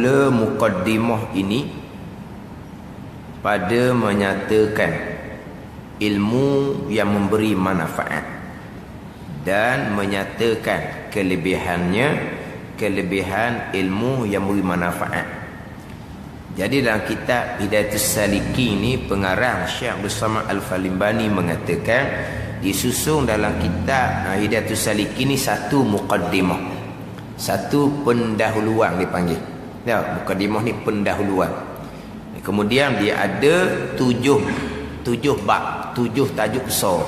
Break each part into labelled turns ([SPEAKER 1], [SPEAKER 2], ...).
[SPEAKER 1] Muqaddimah ini pada menyatakan ilmu yang memberi manfaat dan menyatakan kelebihan ilmu yang memberi manfaat. Jadi dalam kitab Hidayatus Salikin ini pengarang Syekh Abdul Samad Al-Falimbani mengatakan disusun dalam kitab Hidayatus Salikin ini satu muqaddimah, satu pendahuluan dipanggil. Ya, muqaddimah ni pendahuluan. Kemudian dia ada tujuh bab, 7 tajuk besar.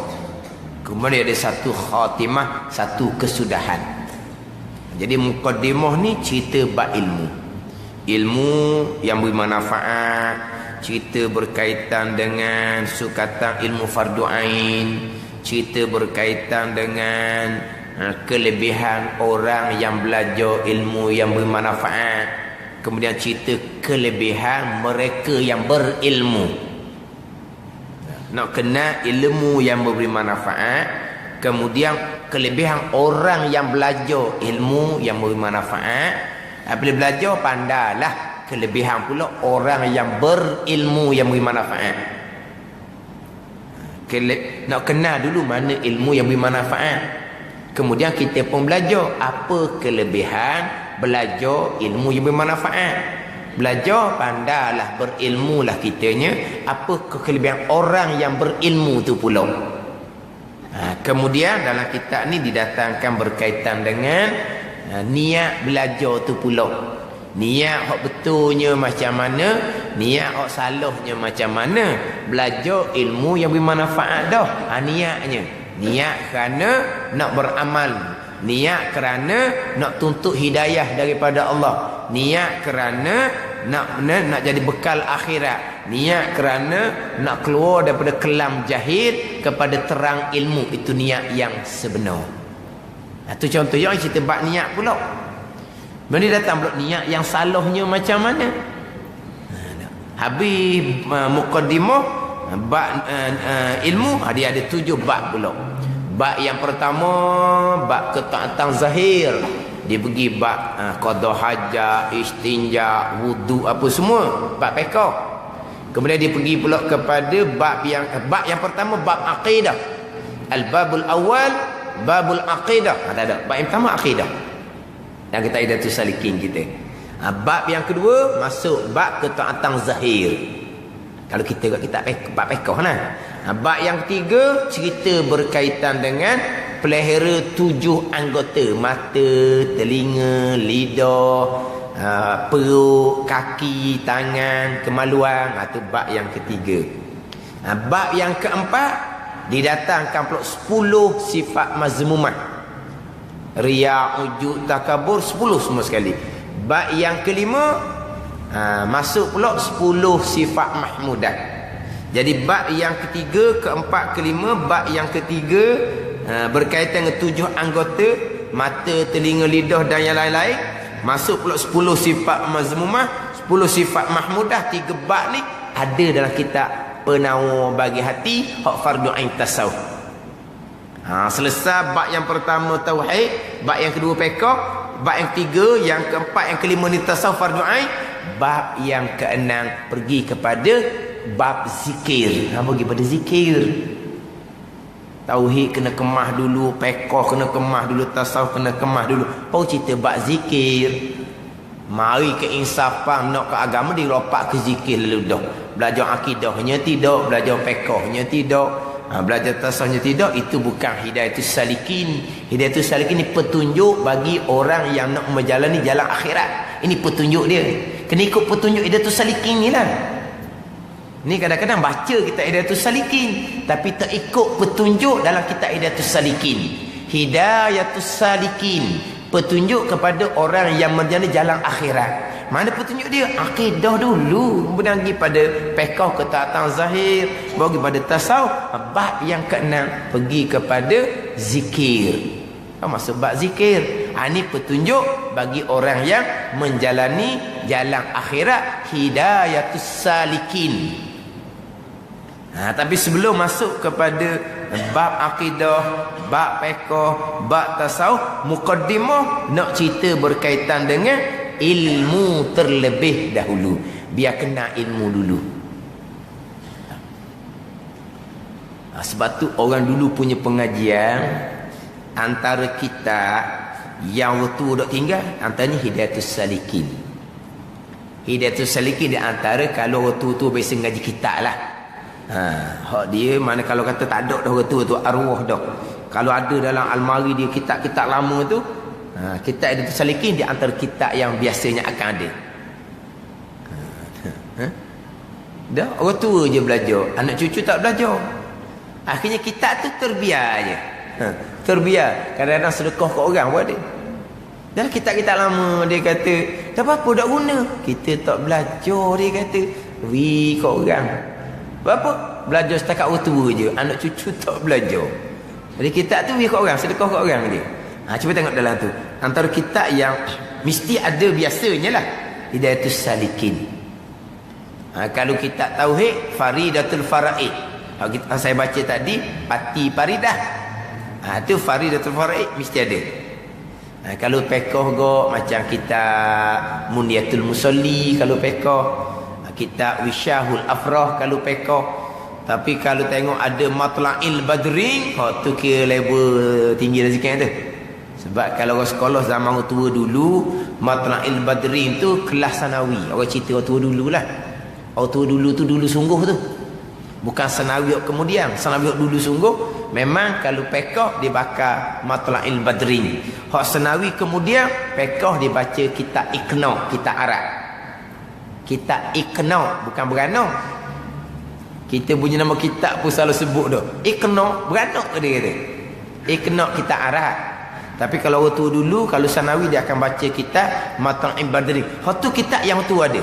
[SPEAKER 1] Kemudian ada satu khatimah, satu kesudahan. Jadi muqaddimah ni cerita bab ilmu yang bermanfaat, cerita berkaitan dengan sukatan ilmu fardu ain, cerita berkaitan dengan kelebihan orang yang belajar ilmu yang bermanfaat. Kemudian cerita kelebihan mereka yang berilmu. Nak kenal ilmu yang memberi manfaat. Kemudian kelebihan orang yang belajar ilmu yang memberi manfaat. Bila belajar pandailah kelebihan pula orang yang berilmu yang memberi manfaat. Nak kenal dulu mana ilmu yang memberi manfaat. Kemudian kita pun belajar apa kelebihan belajar ilmu yang bermanfaat. Belajar pandailah, berilmulah kitanya. Apa kelebihan orang yang berilmu tu pula. Kemudian dalam kitab ni didatangkan berkaitan dengan niat belajar tu pula. Niat hak betulnya macam mana, niat hak salahnya macam mana. Belajar ilmu yang bermanfaat dah. Niatnya, niat kerana nak beramal, niat kerana nak tuntut hidayah daripada Allah, niat kerana nak jadi bekal akhirat, niat kerana nak keluar daripada kelam jahil kepada terang ilmu. Itu niat yang sebenar. Itu contoh yang cerita bab niat pula. Bila datang pula niat yang salahnya macam mana. Habis muqaddimah bab ilmu, dia ada 7 bab pula. Bab yang pertama, bab ketaatan zahir. Dia pergi bab qada hajat, istinja, wudu, apa semua, bab fiqh. Kemudian dia pergi pula kepada bab yang pertama, bab akidah. Al-babul awal, babul akidah. Tak ada. Bab yang pertama akidah. Yang kita Hidayatus Salikin kita. Bab yang kedua masuk bab ketaatan zahir. Kalau kita bab fiqh nah. Bab yang ketiga cerita berkaitan dengan pelihara 7 anggota, mata, telinga, lidah, perut, kaki, tangan, kemaluan. Itu bab yang ketiga. Bab yang keempat didatangkan pula 10 sifat mazmumah. Riya, ujub, takabur, 10 semua sekali. Bab yang kelima masuk pula 10 sifat mahmudah. Jadi bab yang ketiga, keempat, kelima, bab yang ketiga berkaitan dengan 7 anggota, mata, telinga, lidah dan yang lain-lain. Masuk pula 10 sifat mazmumah, 10 sifat mahmudah. 3 bab ni ada dalam kitab Penawar Bagi Hati hak fardu ain tasawuf. Selesai bab yang pertama tauhid, bab yang kedua fiqh, bab yang ketiga, yang keempat, yang kelima ni tasawuf fardu ain. Bab yang keenam pergi kepada bab zikir. Pergi pada zikir. Tauhid kena kemah dulu, fiqh kena kemah dulu, tasawuf kena kemah dulu. Baru cerita bab zikir. Mari keinsafan nak ke agama dilopak ke zikir lalu dah. Belajar akidahnya tidak, belajar fiqhnya tidak, belajar tasawufnya tidak. Itu bukan Hidayatus Salikin. Hidayatus Salikin ni petunjuk bagi orang yang nak menjalani jalan akhirat. Ini petunjuk dia. Kena ikut petunjuk Hidayatus Salikin ni lah. Ni kadang-kadang baca kitab Hidayatus Salikin tapi tak ikut petunjuk dalam kitab Hidayatus Salikin. Hidayatus Salikin, petunjuk kepada orang yang menjalani jalan akhirat. Mana petunjuk dia? Akidah dulu, kemudian pergi pada fiqh, ketaatan zahir, baru pergi pada tasawuf. Bab yang keenam pergi kepada zikir. Masuk bab zikir. Ini petunjuk bagi orang yang menjalani jalan akhirat, Hidayatus Salikin. Tapi sebelum masuk kepada bab akidah, bab fiqh, bab tasawuf, muqaddimah nak cerita berkaitan dengan ilmu terlebih dahulu. Biar kena ilmu dulu. Sebab tu orang dulu punya pengajian, antara kita yang waktu dok tinggal, antaranya Hidayatus Salikin. Hidayatus Salikin di antara kalau waktu tu biasa ngaji kitab lah. Hak dia mana kalau kata tak ada dah waktu tu arwah dah. Kalau ada dalam almari dia kitab-kitab lama tu, kitab Hidayatus Salikin di antara kitab yang biasanya akan ada. Dah orang tua je belajar, anak cucu tak belajar. Akhirnya kitab tu terbiar je. Terbiar. Kadang-kadang sedekah ke orang pun ada. Dalam kitab-kitab lama dia kata, tak apa-apa tak guna. Kita tak belajar dia kata. Wi ke orang. Apa? Belajar setakat orang tua je. Anak cucu tak belajar. Jadi kitab tu wi ke orang, sedekah ke orang dia. Cuba tengok dalam tu. Antara kitab yang mesti ada biasanya lah, Hidayatus Salikin. Kalau kitab tauhid, Faridatul Faraid. Saya baca tadi, Pati Paridah. Itu Faridatul Faraid mesti ada. Kalau pekoh go macam kitab Muniyatul Musalli, kalau pekoh kitab Wisyahul Afrah, kalau pekoh. Tapi kalau tengok ada Matla'il Badrin, tu kira level tinggi rezeki tu. Sebab kalau orang sekolah zaman orang tua dulu, Matla'il Badrin tu kelas sanawi. Orang cerita orang tua dulu lah. Orang tua dulu tu dulu sungguh tu. Bukan sanawi kemudian. Sanawi dulu sungguh. Memang kalau pekoh dia bakar Matla'il Badrin. Hak senawi kemudian pekoh dia baca kitab Iqna, kitab Arab. Kitab Iqna, bukan beranak. Kita punya nama kitab pun selalu sebut dah. Iqna, beranak ke dia kata. Iqna kitab Arab. Tapi kalau orang tua dulu, kalau sanawi dia akan baca kitab Matla'il Badrin. Hak tu kitab yang tu ada.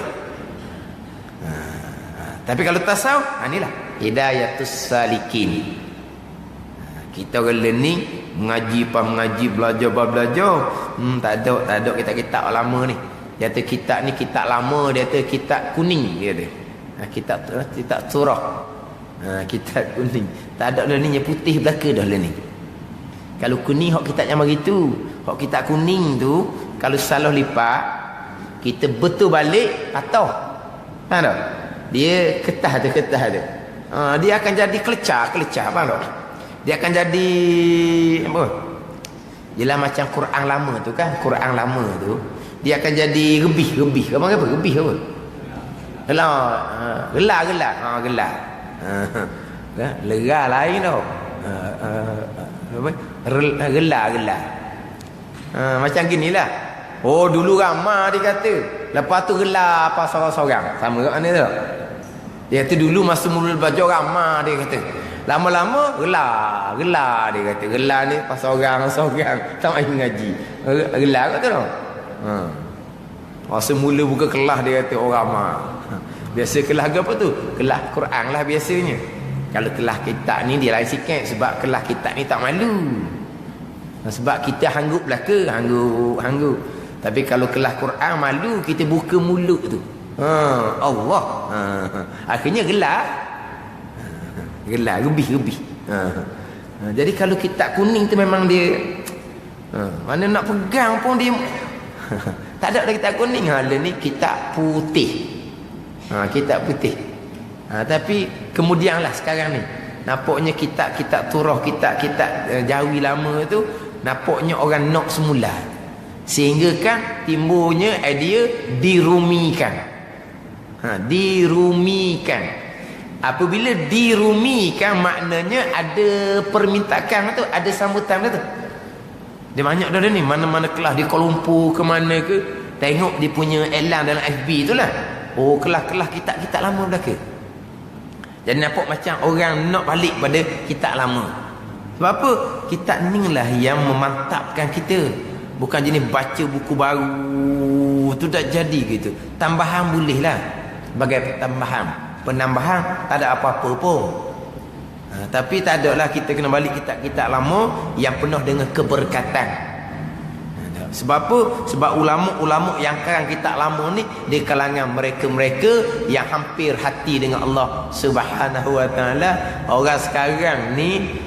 [SPEAKER 1] Tapi kalau tasawuf, inilah Hidayatus Salikin. Kita orang learning, mengaji, belajar. Tak ada kitab-kitab lama ni. Dia kata kitab ni kitab lama, dia kata kitab kuning dia kata. Kitab surah. Kitab kuning. Tak ada learning yang putih belaka dah learning. Kalau kuning hak kitab yang begitu. Hak kitab kuning tu kalau salah lipat, kita betul balik patah. Faham tak? Dia ketah tu. Dia akan jadi kelecah, faham tak? Dia akan jadi apa? Jelah macam Quran lama tu kan, Quran lama tu dia akan jadi rebih. Apa? Rebih apa? Gelar. Gelar. Lerah lain tau. Apa? Gelar. Macam ginilah. Oh dulu ramah dia kata. Lepas tu gelar apa seorang-seorang. Sama kat mana tu? Dia kata dulu masa mula belajar ramah dia kata. Lama-lama gelar dia kata. Gelar ni pasal orang-orang tak main ngaji. Gelar kat tu tau. Masa mula buka kelas dia kata orang ramah. Biasa kelas apa tu? Kelas Quran lah biasanya. Kalau kelas kitab ni dia lain sikit. Sebab kelas kitab ni tak malu. Sebab kita hanggup belaka. Hanggup. Tapi kalau kelas Quran malu, kita buka mulut tu. Allah. Akhirnya gelar, lebih. Jadi kalau kitab kuning tu memang dia mana nak pegang pun dia tak ada kitab kuning. Ni kitab putih. Kitab putih. Tapi kemudianlah sekarang ni nampaknya kitab turah, kitab jawi lama tu nampaknya orang nak semula. Sehingga kan timbulnya idea dirumikan. Dirumikan. Apabila dirumikan maknanya ada permintaan tu, ada sambutan tu. Dia banyak dah ni, mana-mana kelas di Kuala Lumpur ke mana ke, tengok dia punya elan dalam FB tu lah. Oh kelas-kelas kitab-kitab lama belaka. Jadi nampak macam orang nak balik pada kitab lama. Sebab apa? Kitab ni lah yang memantapkan kita. Bukan jenis baca buku baru tu tak jadi gitu. Tambahan boleh lah. Sebagai penambahan tak ada apa-apa pun. Tapi tak ada lah, kita kena balik kitab-kitab lama yang penuh dengan keberkatan. Sebab apa? Sebab ulama-ulama yang karang kitab lama ni di kalangan mereka-mereka yang hampir hati dengan Allah Subhanahu wa taala. Orang sekarang ni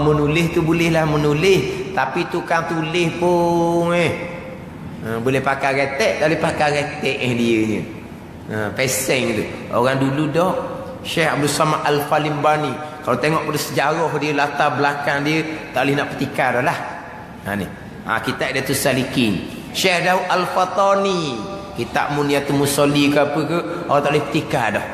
[SPEAKER 1] menulis tu bolehlah menulis, tapi tukang tulis pun Boleh pakai retek, tak boleh pakai retek dia ni. Peseng tu. Orang dulu dah Syekh Abdul Samad Al-Falimbani, kalau tengok pada sejarah dia, latar belakang dia, tak boleh nak petikar dah lah. Ni. Kitab dia tu Salikin. Syekh Daud Al-Fatani, kitab Muniyatul Musalli ke apa ke, orang tak boleh petikar dah.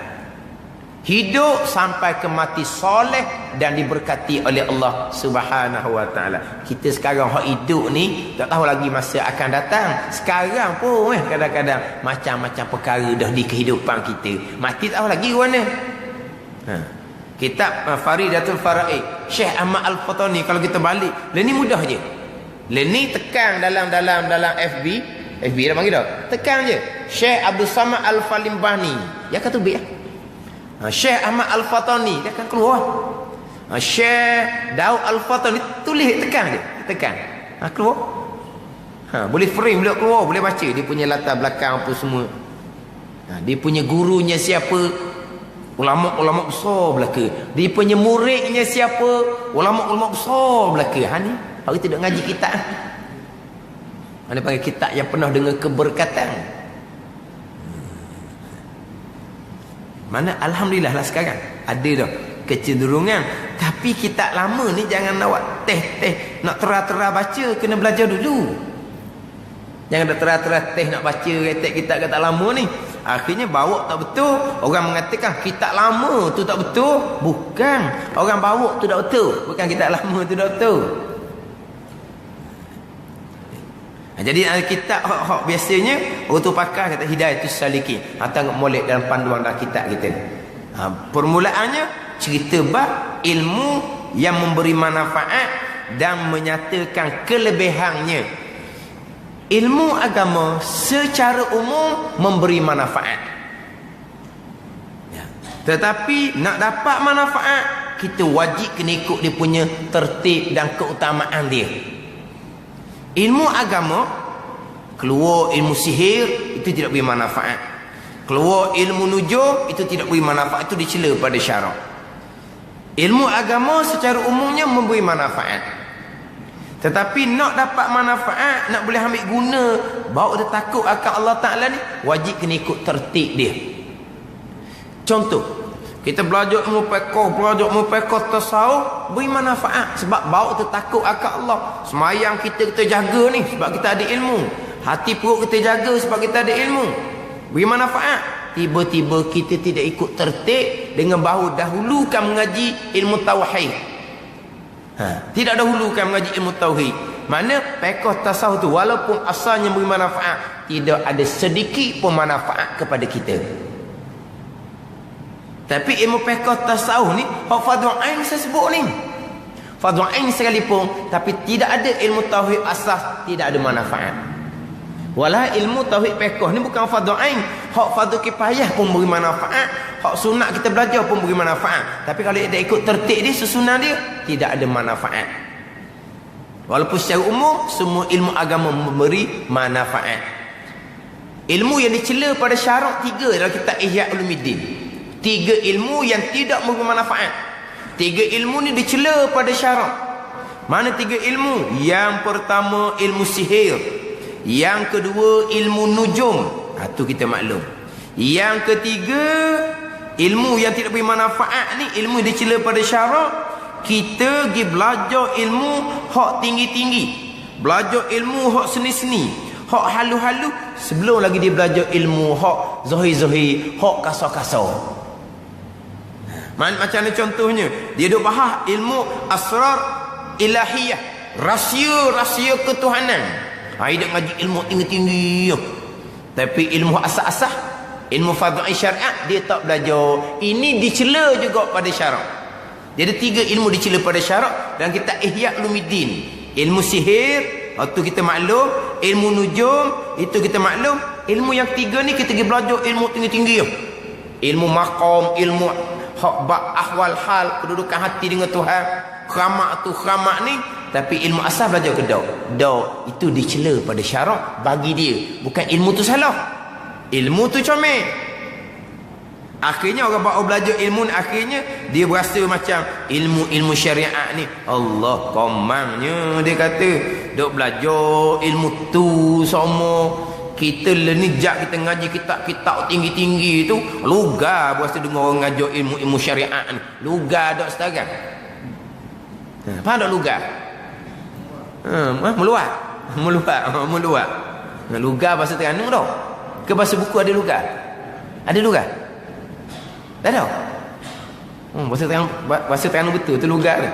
[SPEAKER 1] Hidup sampai ke mati soleh dan diberkati oleh Allah Subhanahu wa taala. Kita sekarang hak hidup ni tak tahu lagi masa akan datang. Sekarang pun kadang-kadang macam-macam perkara dah di kehidupan kita. Mati tak tahu lagi mana. Kitab Faridatul Faraid Syekh Ahmad Al-Fatani, kalau kita balik, ni mudah je. Ni tekan dalam FB dah panggil dah. Tekan je Syekh Abdul Samad Al-Falimbani. Ya kata biar. Syekh Ahmad Al-Fatani dia akan keluar. Syekh Daud Al-Fatani, tulis tekan je, tekan. Keluar. Boleh frame, boleh keluar, boleh baca dia punya latar belakang apa semua. Dia punya gurunya siapa? Ulama-ulama besar belaka. Dia punya muridnya siapa? Ulama-ulama besar belaka. Ni hari tu duk ngaji kitab. Mana panggil kitab yang penuh dengan keberkatan. Mana alhamdulillah lah sekarang ada dah kecenderungan. Tapi kitab lama ni jangan nak buat teh nak tera-tera baca, kena belajar dulu. Jangan dah tera-tera teh nak baca kitab lama ni. Akhirnya bawa tak betul. Orang mengatakan kitab lama tu tak betul. Bukan, orang bawa tu tak betul, bukan kitab lama tu tak betul. Jadi kitab hak biasanya orang tu pakai kata Hidayatus Salikin, tengok molek dalam panduan dalam kitab kita. Permulaannya cerita bab ilmu yang memberi manfaat dan menyatakan kelebihannya. Ilmu agama secara umum memberi manfaat. Tetapi nak dapat manfaat, kita wajib kena ikut dia punya tertib dan keutamaan dia. Ilmu agama, keluar ilmu sihir, itu tidak beri manfaat. Keluar ilmu nujum, itu tidak beri manfaat, itu dicela pada syarak. Ilmu agama secara umumnya memberi manfaat. Tetapi nak dapat manfaat, nak boleh ambil guna, bawa dia takut akan Allah Ta'ala ni, wajib kena ikut tertib dia. Contoh, kita belajar ilmu fiqh, tasawuf, beri manfaat sebab bawa kita takut akan Allah. Semayang kita jaga ni sebab kita ada ilmu. Hati perut kita jaga sebab kita ada ilmu. Beri manfaat. Tiba-tiba kita tidak ikut tertib dengan bahu dahulukan mengaji ilmu tauhid. Tidak dahulukan mengaji ilmu tauhid. Mana fiqh tasawuf tu walaupun asalnya beri manfaat, tidak ada sedikit pun manfaat kepada kita. Tapi ilmu fiqh tasawuf ni hak fardhu ain saya sebut ni. Fardhu ain sekalipun, tapi tidak ada ilmu tauhid asas, tidak ada manfaat. Walau ilmu tauhid fiqh ni bukan fardhu ain, hak fardhu kifayah pun beri manfaat, hak sunat kita belajar pun beri manfaat. Tapi kalau dia ikut tertib dia, sesunan dia, tidak ada manfaat. Walaupun secara umum semua ilmu agama memberi manfaat. Ilmu yang dicela pada syarak 3 dalam kitab Ihya Ulumuddin. 3 ilmu yang tidak memberi manfaat. 3 ilmu ni dicela pada syarak. Mana 3 ilmu? Yang pertama ilmu sihir, yang kedua ilmu nujum, tu kita maklum. Yang ketiga ilmu yang tidak beri manfaat ni, ilmu yang dicela pada syarak. Kita pergi belajar ilmu hak tinggi-tinggi, belajar ilmu hak seni-seni, hak halu-halu, sebelum lagi dia belajar ilmu hak zahir-zahir, hak kasar-kasar. Macam mana contohnya? Dia duk bahas ilmu asrar ilahiyah, rahsia-rahsia ketuhanan. Dia duk ngaji ilmu tinggi-tinggi. Tapi ilmu asas-asas, ilmu fardhu syariat dia tak belajar. Ini dicela juga pada syarak. Jadi 3 ilmu dicela pada syarak dan kita Ihya Ulumuddin. Ilmu sihir, itu kita maklum. Ilmu nujum, itu kita maklum. Ilmu yang 3 ni kita pergi belajar ilmu tinggi-tinggi. Ilmu maqam, ilmu hak ahwal hal, kedudukan hati dengan Tuhan, keramat tu keramat ni. Tapi ilmu asal belajar ke dak itu dicela pada syarak bagi dia. Bukan ilmu tu salah, ilmu tu comel. Akhirnya orang bawa belajar ilmu ni, akhirnya dia berasa macam ilmu syariat ni Allah komangnya. Dia kata dok belajar ilmu tu semua. Kita ni jak kita ngaji kitab-kitab tinggi-tinggi tu lugar berasa dengar orang ngajar ilmu syariat ni. Lugar dok sekarang. Faham tak lugar? Meluat. Lugar bahasa Terengganu tau. Ke bahasa buku ada lugar? Ada lugar? Tak ada. Bahasa Terengganu betul tu lugar dia.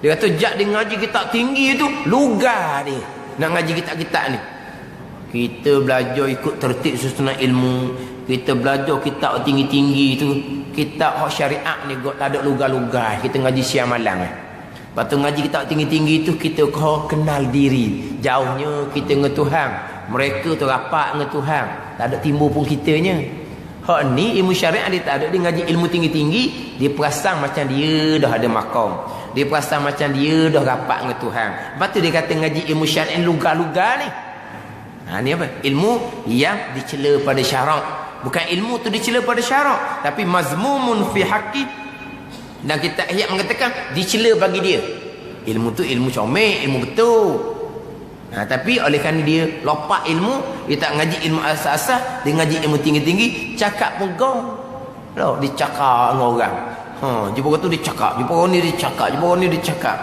[SPEAKER 1] Dia kata jak dia ngaji kitab tinggi tu lugar dia. Nak ngaji kitab-kitab ni. Kita belajar ikut tertib susunan ilmu. Kita belajar kitab tinggi-tinggi tu. Kitab hak syariat ni tak ada lugar-lugar. Kita ngaji siang malam. Lepas tu ngaji kitab tinggi-tinggi tu kita kenal diri. Jauhnya kita dengan Tuhan. Mereka tu rapat dengan Tuhan. Tak ada timbul pun kitanya. Hak ni ilmu syariat dia tak ada. Dia ngaji ilmu tinggi-tinggi, dia perasan macam dia dah ada maqam. Dia perasan macam dia dah rapat dengan Tuhan. Lepas tu dia kata ngaji ilmu syariat lugar-lugar ni. Ni apa? Ilmu yang dicela pada syarak. Bukan ilmu tu dicela pada syarak, tapi mazmumun fi haqqi. Dan kita ayat mengatakan dicela bagi dia. Ilmu tu ilmu comel, ilmu betul. Tapi oleh kerana dia lopak ilmu, dia tak ngaji ilmu asas-asas, dia ngaji ilmu tinggi-tinggi, cakap pun gong. Dia cakap dengan orang. Jumpa orang tu dia cakap, jumpa orang ni dia cakap, jumpa orang ni dia cakap.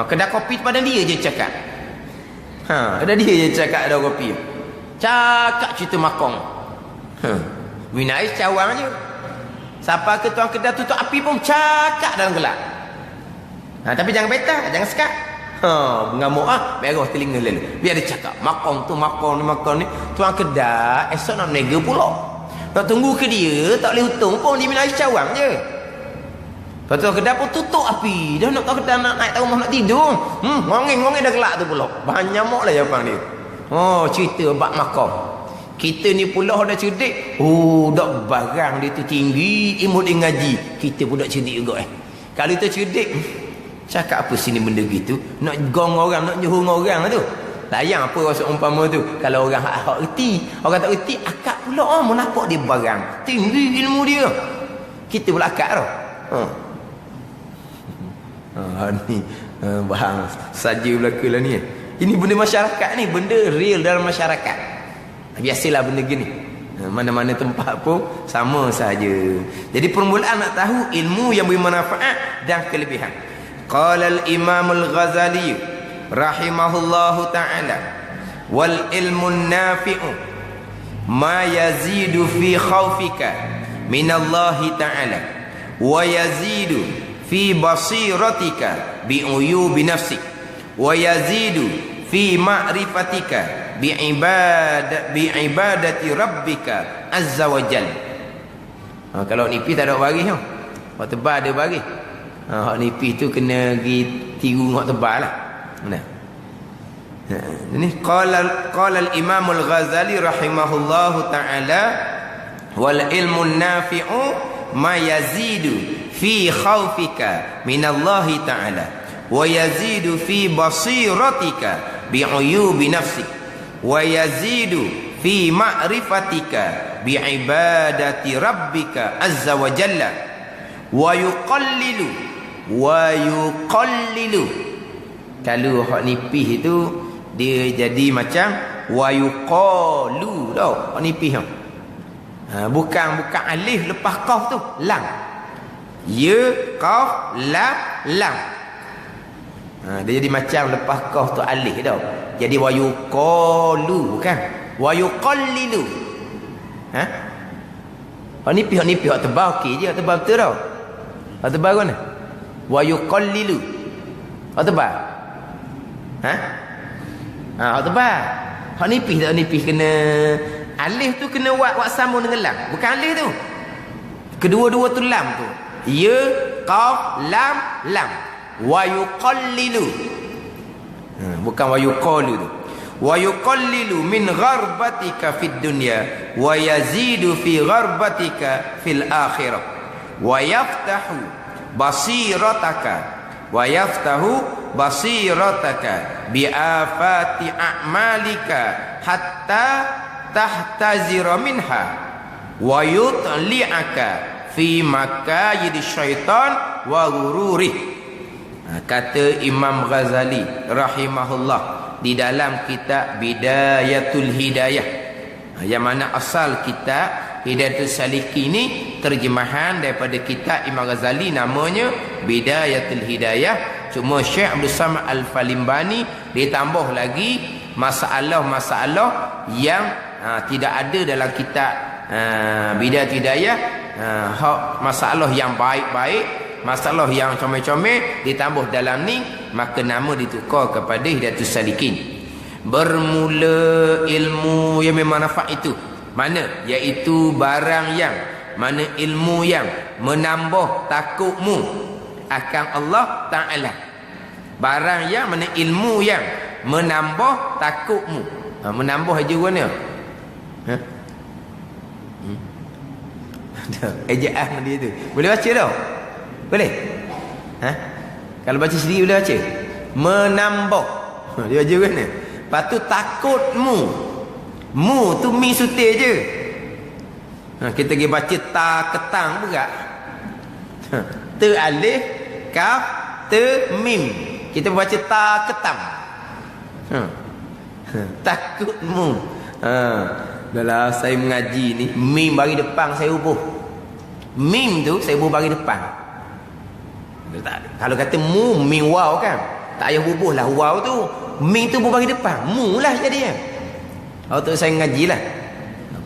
[SPEAKER 1] Kedai kopi pada dia je cakap. Ada dia je cakap ada kopi. Cakap cerita makong. Minais cawang je. Siapa ke tuan kedai tutup api pun cakap dalam gelap. Tapi jangan betah, jangan sekat. Mengamuk berah telinga lalu. Biar dia cakap makong tu makong ni. Tuan kedai esok nak menega pula. Nak tunggu ke dia tak boleh hutang pun dia minais cawang je. Lepas tu kedai pun tutup api. Dah nak kedai nak naik tahu nak tidur. Ngongeng dah gelap tu pula. Banyak mak lah jawapan dia. Cerita bab makam. Kita ni pula dah cerdik. Dak barang dia tu tinggi, ilmu dia ngaji. Kita pun dak cerdik juga Kalau kita cerdik, cakap apa sini benda gitu. Nak gong orang, nak nyuruh orang tu. Layang apa rasa umpama tu. Kalau orang hak erti, orang tak erti, akak pula mau nampak dia barang. Tinggi ilmu dia. Kita pula akak tau. Ni bahang saja belaka lah ni. Ini benda masyarakat ni, benda real dalam masyarakat. Biasalah benda gini. Mana-mana tempat pun sama saja. Jadi permulaan nak tahu ilmu yang bermanfaat dan kelebihan. Qala al-Imam al-Ghazali rahimahullahu ta'ala, wal ilmu nafi'u ma yazidu fi khawfika minallahi ta'ala wa yazidu fi basiratika bi uyubi nafsik wa yazidu fi ma'rifatika bi ibadati rabbika azza wa jalla. Kalau nipis tak ada baris tu. Hak tebal ada baris. Hak nipis tu kena pergi tiru hak tebal lah. Ini qala al-Imam al-Ghazali rahimahullahu ta'ala, wal ilmu nafi'u ma yazidu fi khawfika minallahi ta'ala wa yazidu fi basiratika bi uyubi nafsik wa yazidu fi ma'rifatika bi ibadati rabbika azza wa jalla wa yuqallilu kalau hak nipis itu dia jadi macam wa yuqalu tau. Hak nipis tu bukan alif lepas qaf tu lam. Ya, qaf, lam. Dia jadi macam lepas qaf tu alif tau. Jadi wa yuqalu bukan wa yuqallilu. Hak nipis hak tebal okey je, hak tebal betul tau. Hak tebal mana? Wa yuqallilu. Hak tebal. Hak tebal. Hak nipis kena alif tu kena wak sambung dengan lam. Bukan alif tu. Kedua-dua tu lam tu. Ya, qaf, lam. Wa yuqallilu. Bukan wa yuqalu tu. Wa yuqallilu min gharbatika fid dunya wa yazidu fi gharbatika fil akhirah. Wa yaftahu basirataka bi afati a'malika hatta tahtazira minha wa yutli'aka fi makayid syaitan wa ghururi. Kata Imam Ghazali rahimahullah di dalam kitab Bidayatul Hidayah, yang mana asal kitab Hidayatul Salikin ni terjemahan daripada kitab Imam Ghazali, namanya Bidayatul Hidayah. Cuma Syekh Abdul Samad Al-Falimbani ditambah lagi masalah-masalah yang tidak ada dalam kitab Bidayatul Hidayah. Masalah yang baik-baik, masalah yang comel-comel ditambah dalam ni, maka nama ditukar kepada Hidayatul Salikin. Bermula ilmu yang bermanfaat itu mana? Iaitu barang yang mana, ilmu yang menambah takutmu akan Allah Ta'ala. Barang yang mana, ilmu yang menambah takutmu. Menambah aja mana? Ejaan dia tu boleh baca tau? Boleh? Kalau baca sendiri boleh baca? Menambah. Dia baca kan? Lepas tu takutmu. Mu tu mi sutir je. Kita pergi baca ta ketang berat. Te alif, kaf, te mim. Kita baca ta ketang. Takutmu. Dalam saya mengaji ni, mim bagi depan saya ubuh. Mim tu saya ubuh bagi depan. Kalau kata mu, mim waw kan, tak payah ubuh lah waw tu. Mim tu ubuh bagi depan, mu lah jadi kan. Waktu saya ngaji lah,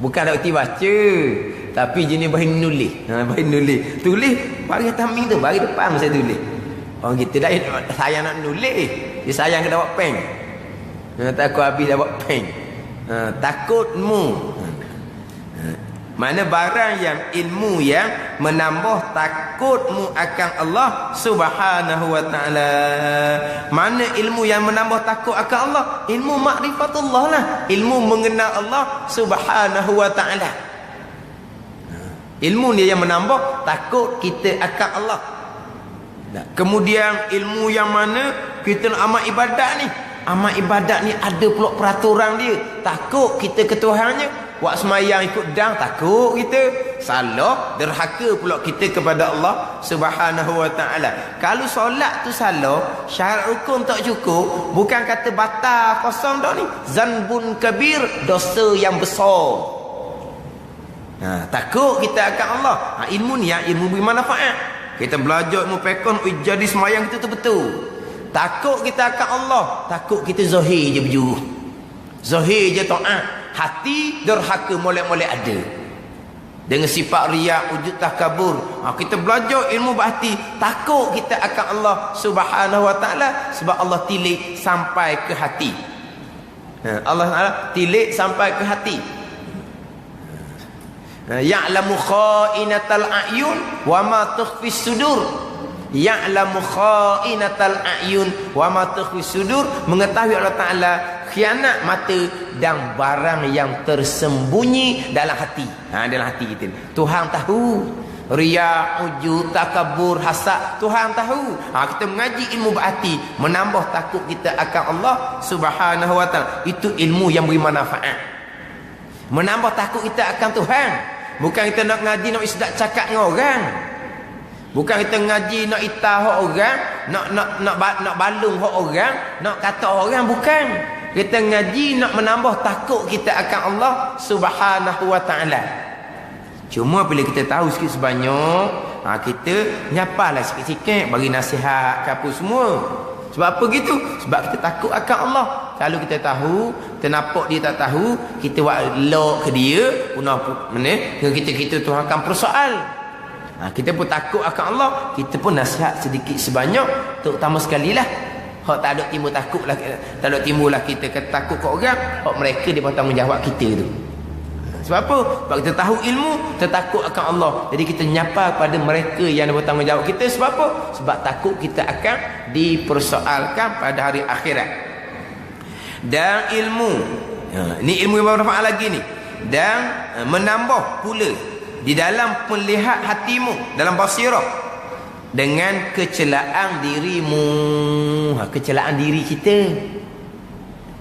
[SPEAKER 1] bukan nak baca, tapi jenis bahan nulis. Bahan nulis, tulis bagi taming tu, bagi depan saya tulis. Orang kita dah sayang nak nulis, dia sayang ke dapat pen. Takut habis dapat pen. Takutmu. Mana barang yang ilmu yang menambah takutmu akan Allah Subhanahu wa ta'ala. Mana ilmu yang menambah takut akan Allah? Ilmu makrifatullah lah, ilmu mengenal Allah Subhanahu wa ta'ala. Ilmu ni yang menambah takut kita akan Allah. Kemudian ilmu yang mana kita nak amal ibadat ni. Amal ibadat ni ada pula peraturan dia. Takut kita ke Tuhannya. Buat semayang ikut dang, takut kita. Salah, derhaka pula kita kepada Allah Subhanahu wa ta'ala. Kalau solat tu salah, syarat rukun tak cukup, bukan kata batal kosong dah ni. Zanbun kabir, dosa yang besar. Takut kita akan Allah. Ilmu ni yang ilmu bermanfaat. Kita belajar ilmu pekon, jadi semayang kita tu betul. Takut kita akan Allah, takut kita zahir je berjuruh, zahir je ta'at. Hati derhaka molek-molek ada. Dengan sifat riak, wujud takabur. Kita belajar ilmu berhati, takut kita akan Allah Subhanahu wa ta'ala. Sebab Allah tilik sampai ke hati. Allah Ta'ala tilik sampai ke hati. Ya'lamu kha'inatal a'yun wa ma tukhfis sudur. Ya'lamu kha'inatal a'yun wa ma tukhfis sudur. Mengetahui Allah Ta'ala khianat mata dan barang yang tersembunyi dalam hati. Dalam hati kita. Tuhan tahu. Riya, ujub, takabur, hasad, Tuhan tahu. Kita mengaji ilmu berhati, menambah takut kita akan Allah Subhanahu wa ta'ala. Itu ilmu yang beri manfaat. Menambah takut kita akan Tuhan. Bukan kita nak ngaji nak isdak cakap dengan orang. Bukan kita ngaji nak itah orang, nak balung orang, nak kata orang, bukan. Kita ngaji nak menambah takut kita akan Allah Subhanahu wa ta'ala. Cuma bila kita tahu sikit sebanyak, kita nyapalah sikit-sikit bagi nasihat ke apa semua. Sebab apa gitu? Sebab kita takut akan Allah. Kalau kita tahu, kita nampak dia tak tahu, kita buat lock ke dia, punah mana? Kita Tuhan akan persoal. Kita pun takut akan Allah, kita pun nasihat sedikit sebanyak, terutama sekali lah. Hak tak ada timbul takut lah, tak ada timbul lah kita takut kat orang, hak mereka dia bertanggungjawab kita tu. Sebab apa? Sebab kita tahu ilmu, kita takut akan Allah. Jadi kita nyapa pada mereka yang bertanggungjawab kita. Sebab apa? Sebab takut kita akan dipersoalkan pada hari akhirat. Dan ilmu, ni ilmu yang bermanfaat lagi ni. Dan menambah pula di dalam melihat hatimu, dalam basirah, dengan kecelaan dirimu. Kecelaan diri kita.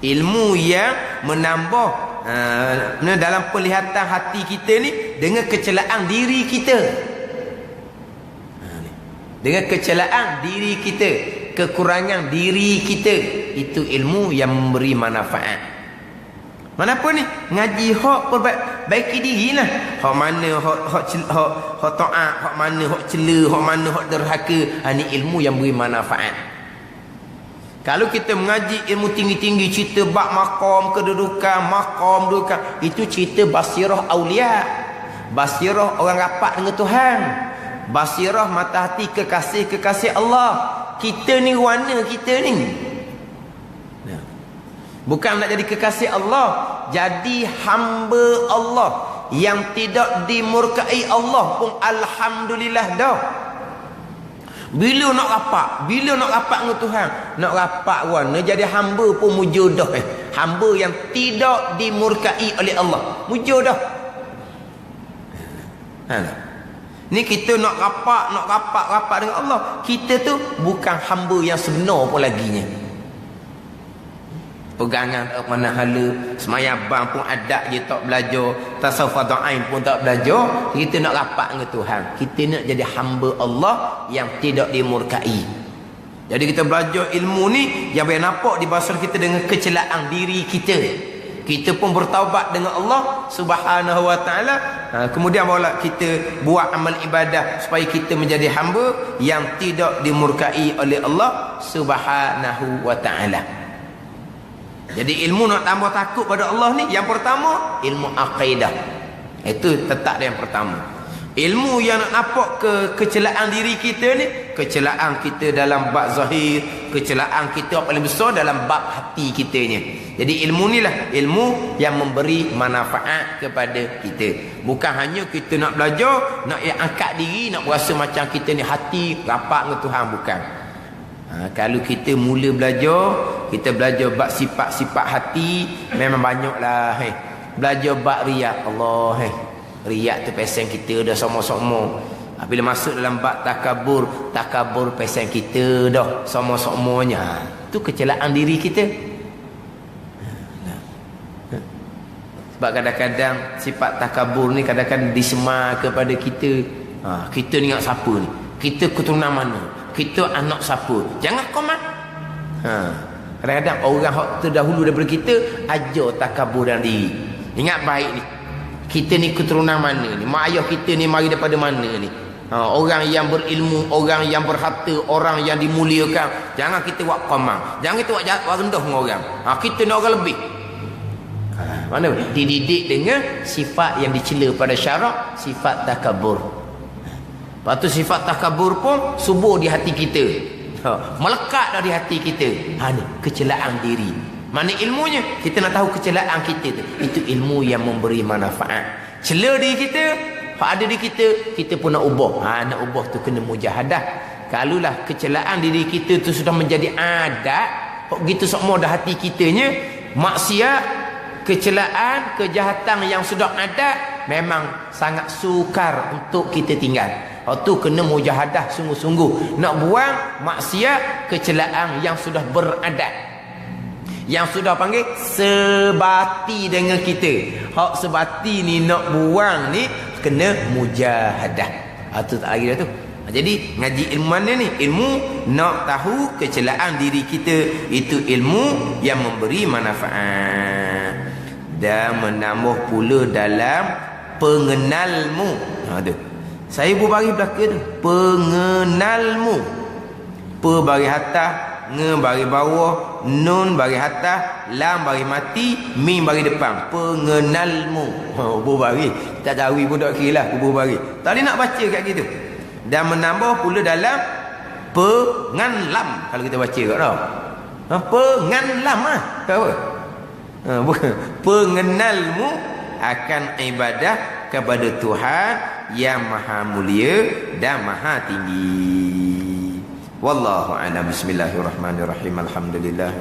[SPEAKER 1] Ilmu yang menambah dalam penglihatan hati kita ni dengan kecelaan diri kita. Dengan kecelaan diri kita, kekurangan diri kita, itu ilmu yang memberi manfaat. Mana pun ni ngaji hak perbaiki diri lah. Hak mana hak taat, hak mana hak cela, hak mana hak derhaka. Ini ilmu yang beri manfaat. Kalau kita mengaji ilmu tinggi-tinggi, cerita bab maqam kedudukan, itu cerita basirah aulia, basirah orang rapat dengan Tuhan, basirah mata hati kekasih Allah. Kita ni warna kita ni bukan nak jadi kekasih Allah, jadi hamba Allah yang tidak dimurkai Allah pun alhamdulillah dah. Bila nak rapat dengan Tuhan, nak rapat warna jadi hamba pun mujudah. Hamba yang tidak dimurkai oleh Allah, mujudah. Ni kita nak rapat dengan Allah, kita tu bukan hamba yang sebenar pun laginya. Pegangan tak mana hala, semayang bang pun adat je tak belajar, tasawuf fardhu pun tak belajar. Kita nak rapat dengan Tuhan, kita nak jadi hamba Allah yang tidak dimurkai. Jadi kita belajar ilmu ni yang boleh nampak di basar kita dengan kecelaan diri kita. Kita pun bertaubat dengan Allah Subhanahu wa taala. Kemudian barulah kita buat amal ibadah supaya kita menjadi hamba yang tidak dimurkai oleh Allah Subhanahu wa taala. Jadi ilmu nak tambah takut pada Allah ni, yang pertama ilmu akidah. Itu tetap yang pertama. Ilmu yang nak nampak kecelaan diri kita ni, kecelaan kita dalam bab zahir, kecelaan kita paling besar dalam bab hati kitanya. Jadi ilmu ni lah ilmu yang memberi manfaat kepada kita. Bukan hanya kita nak belajar, nak angkat diri, nak berasa macam kita ni hati rapat dengan Tuhan, bukan. Kalau kita mula belajar, kita belajar bab sifat-sifat hati, memang banyaklah. Belajar bab riak, Allah, riak tu pesen kita dah sama-sama. Bila masuk dalam bab takabur pesen kita dah sama-samanya. Tu kecelaan diri kita. Sebab kadang-kadang sifat takabur ni kadang-kadang disemar kepada kita. Kita ni ingat siapa ni? Kita keturunan mana? Kita anak siapa? Jangan komen. Kadang-kadang orang yang terdahulu daripada kita ajar takabur dalam diri. Ingat baik ni, kita ni keturunan mana ni? Mak ayah kita ni mari daripada mana ni? Orang yang berilmu, orang yang berharta, orang yang dimuliakan. Jangan kita buat komen, jangan kita buat rendah dengan orang. Kita nak orang lebih. Mana dididik dengan sifat yang dicela pada syarak, sifat takabur. Lepas tu sifat takabur pun subur di hati kita, melekat dah di hati kita. Ni kecelaan diri. Mana ilmunya? Kita nak tahu kecelaan kita tu. Itu ilmu yang memberi manfaat. Cela diri kita, hak ada di kita, kita pun nak ubah. Nak ubah tu kena mujahadah. Kalulah kecelaan diri kita tu sudah menjadi adat, begitu semua dah hati kitanya, maksiat, kecelaan, kejahatan yang sudah ada memang sangat sukar untuk kita tinggal. Tu kena mujahadah sungguh-sungguh. Nak buang maksiat, kecelaan yang sudah beradat, yang sudah panggil sebati dengan kita. Hak sebati ni nak buang ni kena mujahadah. Tu tak lagi dah tu. Jadi ngaji ilmu mana ni? Ilmu nak tahu kecelaan diri kita. Itu ilmu yang memberi manfaat dan menambah pula dalam pengenalmu. Tu saya bagi belakang tu, pengenalmu. Pe bagi atas, nge bagi bawah, nun bagi atas, lam bagi mati, mim bagi depan. Pengenalmu. Bagi tak tahu pun tak kira lah. Bagi tadi nak baca kat gitu. Dan menambah pula dalam penganlam. Kalau kita baca kat tau, penganlam tahu apa? Pengenalmu akan ibadah kepada Tuhan yang maha mulia dan maha tinggi. Wallahu a'lam. Bismillahirrahmanirrahim. Alhamdulillah.